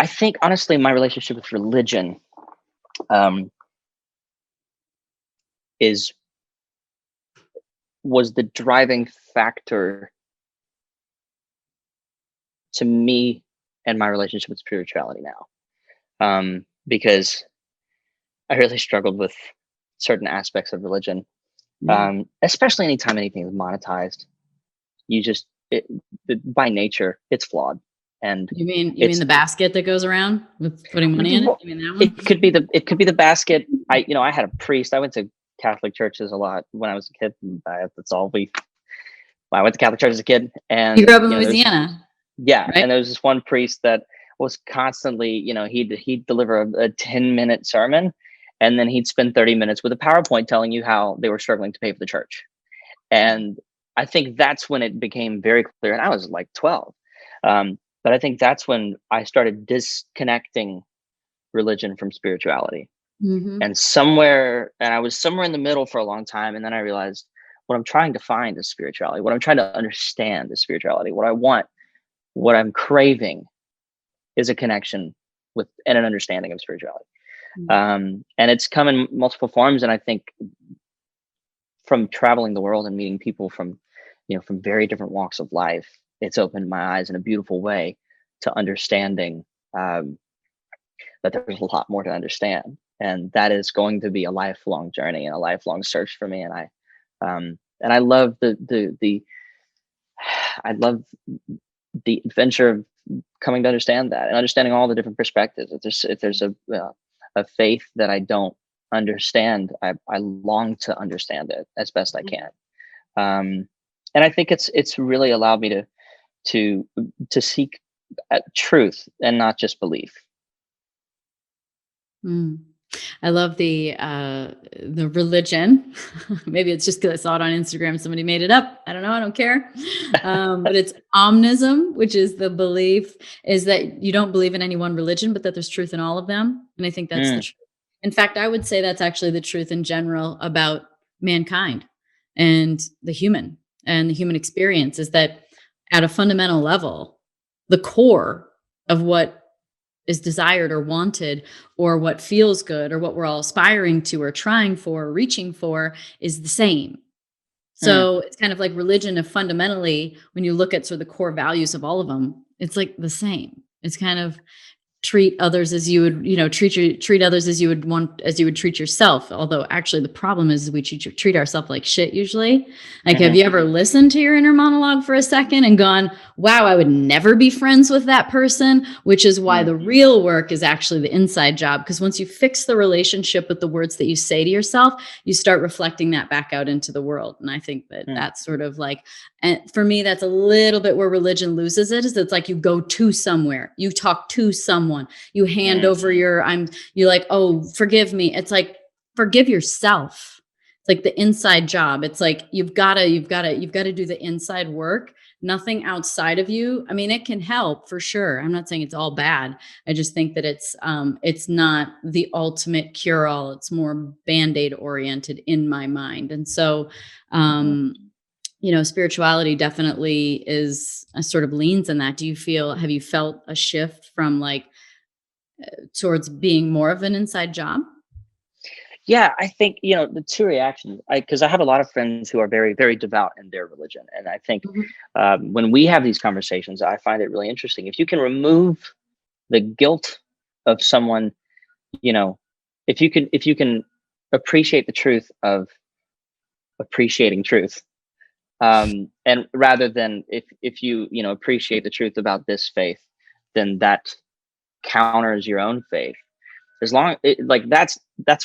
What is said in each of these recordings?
I think honestly, my relationship with religion um, is was the driving factor to me and my relationship with spirituality now. Because I really struggled with certain aspects of religion, especially anytime anything is monetized. You just by nature it's flawed, and you mean the basket that goes around with putting money in it? You mean that one? It could be the basket. I had a priest. I went to Catholic churches a lot when I was a kid. That's all we. I went to Catholic church as a kid, and you grew up in Louisiana. Yeah, right? and there was this one priest that was constantly, he'd deliver a 10-minute sermon, and then he'd spend 30 minutes with a PowerPoint telling you how they were struggling to pay for the church. And I think that's when it became very clear, and I was like 12. But I think that's when I started disconnecting religion from spirituality. And I was somewhere in the middle for a long time. And then I realized what I'm trying to find is spirituality. What I'm trying to understand is spirituality. What I want, what I'm craving is a connection with and an understanding of spirituality. And it's come in multiple forms. And I think from traveling the world and meeting people from very different walks of life, it's opened my eyes in a beautiful way to understanding that there's a lot more to understand. And that is going to be a lifelong journey and a lifelong search for me. And I love I love the adventure of coming to understand that and understanding all the different perspectives. If there's a faith that I don't understand, I long to understand it as best I can. And I think it's really allowed me to seek truth and not just belief. I love the religion. Maybe it's just because I saw it on Instagram. Somebody made it up. I don't know. I don't care. But it's omnism, which is the belief is that you don't believe in any one religion, but that there's truth in all of them. And I think that's the truth. In fact, I would say that's actually the truth in general about mankind and the human experience is that at a fundamental level, the core of what is desired or wanted or what feels good or what we're all aspiring to or trying for or reaching for is the same. So it's kind of like religion of fundamentally, when you look at sort of the core values of all of them, it's like the same. It's kind of treat others as you would, treat others as you would treat yourself. Although actually the problem is we treat ourselves like shit usually. Like, have you ever listened to your inner monologue for a second and gone, wow, I would never be friends with that person, which is why the real work is actually the inside job. Because once you fix the relationship with the words that you say to yourself, you start reflecting that back out into the world. And I think that that's sort of like, and for me, that's a little bit where religion loses it, is it's like you go to somewhere, you talk to someone, you hand over you're like, oh, forgive me. It's like, forgive yourself. It's like the inside job. It's like, you've got to do the inside work, nothing outside of you. I mean, it can help for sure. I'm not saying it's all bad. I just think that it's not the ultimate cure all. It's more Band-Aid oriented in my mind. And so, spirituality definitely is sort of leans in that. Have you felt a shift from like towards being more of an inside job? Yeah, I think, the two reactions, because I have a lot of friends who are very, very devout in their religion. And I think when we have these conversations, I find it really interesting. If you can remove the guilt of someone, if you can appreciate the truth of appreciating truth, and rather than if you appreciate the truth about this faith, then that counters your own faith. As long that's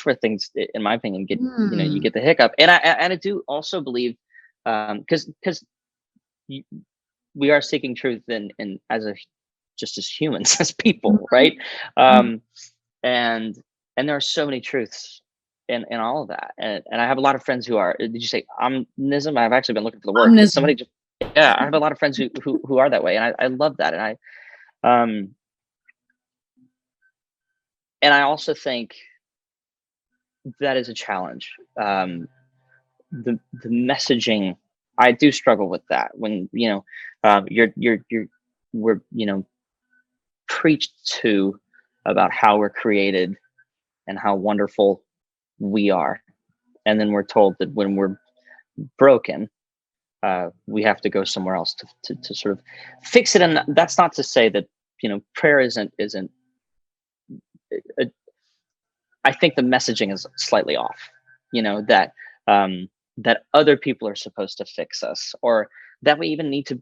where things, in my opinion, get you get the hiccup. And I do also believe, because we are seeking truth in just as humans, as people, right? And there are so many truths in all of that. And I have a lot of friends who are, did you say omnism? I've actually been looking for the word. I have a lot of friends who are that way, and I love that. And I also think that is a challenge. The messaging, I do struggle with that when we're preached to about how we're created and how wonderful we are. And then we're told that when we're broken, we have to go somewhere else to sort of fix it. And that's not to say that, prayer isn't, uh, I think the messaging is slightly off, that, that other people are supposed to fix us, or that we even need to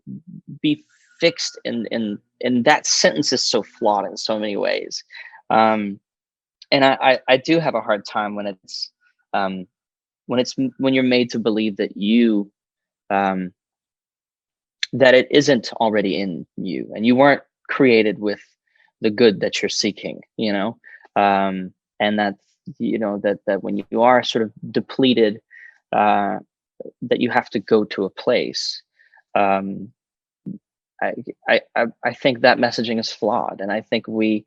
be fixed in that sentence is so flawed in so many ways. And I do have a hard time um, when you're made to believe that um, that it isn't already in you, and you weren't created with the good that you're seeking, and that, that when you are sort of depleted, uh, that you have to go to a place. Um, I think that messaging is flawed, and I think we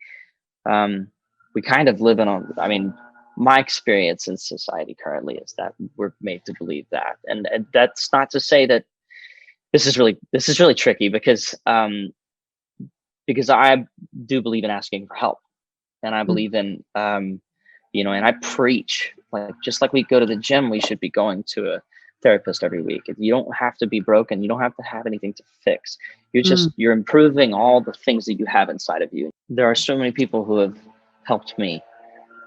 kind of live in a. I mean, my experience in society currently is that we're made to believe that, and that's not to say that this is really tricky, because I do believe in asking for help, and I Mm. believe in and I preach, like, just like we go to the gym, we should be going to a therapist every week. You don't have to be broken. You don't have to have anything to fix. Mm. You're improving all the things that you have inside of you. There are so many people who have helped me,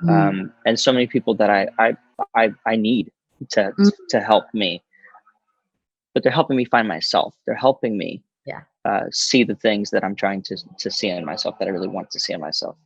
Mm. and so many people that I need to Mm. to help me, but they're helping me find myself. They're helping me Yeah. see the things that I'm trying to see in myself, that I really want to see in myself.